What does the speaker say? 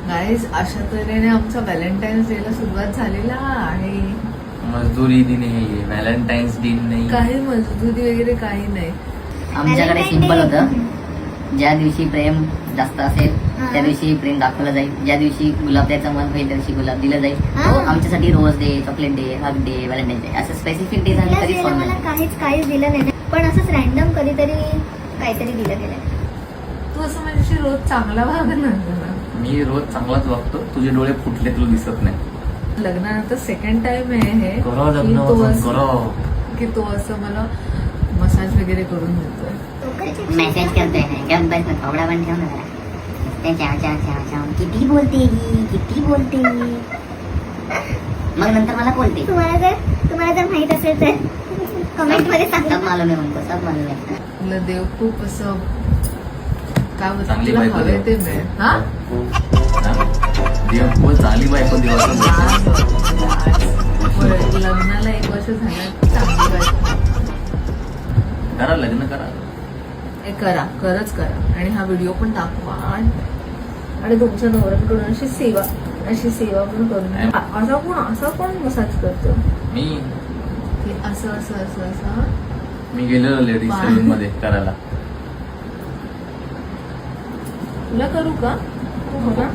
Guys अशा तऱ्हेने आमचा व्हॅलेंटाईन्स डे ला सुरुवात झालेला आहे. मजदुरी दिन आहे, व्हॅलेंटाईन्स दिन नाही. काही मजदुरी वगैरे काही नाही. आमच्याकडे सिंपल होतं. ज्या दिवशी प्रेम जास्त असेल त्या दिवशी प्रेम दाखवलं जाईल. ज्या दिवशी गुलाब द्यायचं मन होईल त्या दिवशी गुलाब दिलं जाईल. तो आमच्यासाठी rose day, chocolate day, hug day, Valentine day असं स्पेसिफिक डेज आम्ही कधीच फॉलो मला नाही. काहीच दिलं नाही, पण असंच रॅन्डम कधीतरी काहीतरी दिलं गेलं. तू असं माझ्याशी रोज चांगला वाग ना. मी रोज चांगलाच वागतो. तुझे डोळे फुटले तुला दिसत नाही. लग्नानंतर सेकंड टाइम आहे हे करो की लग्न, तो असं- करो. की तो असं मला मसाज वगैरे करून देतोय. मेसेज करते हैं गप बस में कपड़ा बन ठेव ना जरा. किती बोलते ही, किती बोलते ही. मग नंतर मला बोलते. तुम्हाला जर माहित असेल तर कमेंट मध्ये सांगा. सब मालूम है उनको, सब मालूम है. तुला देव खूप असं काय बोलतो चांगली तुला बायको हवे देव. ते मिळेल. हा देव बोल, चांगली बायको देवाचं बोलतो. लग्नाला 1 वर्ष झालं. चांगली बायको. करा लग्न करा. हे करा, खरंच करा. आणि हा व्हिडिओ पण दाखवा आणि तुमच्या नवऱ्यांकडून अशी सेवा पण करून घ्या. असा कोण मसाज करतो मी की असं मी गेलेलो लेडीज सलून मध्ये करायला. तुला करू का? तू बघा.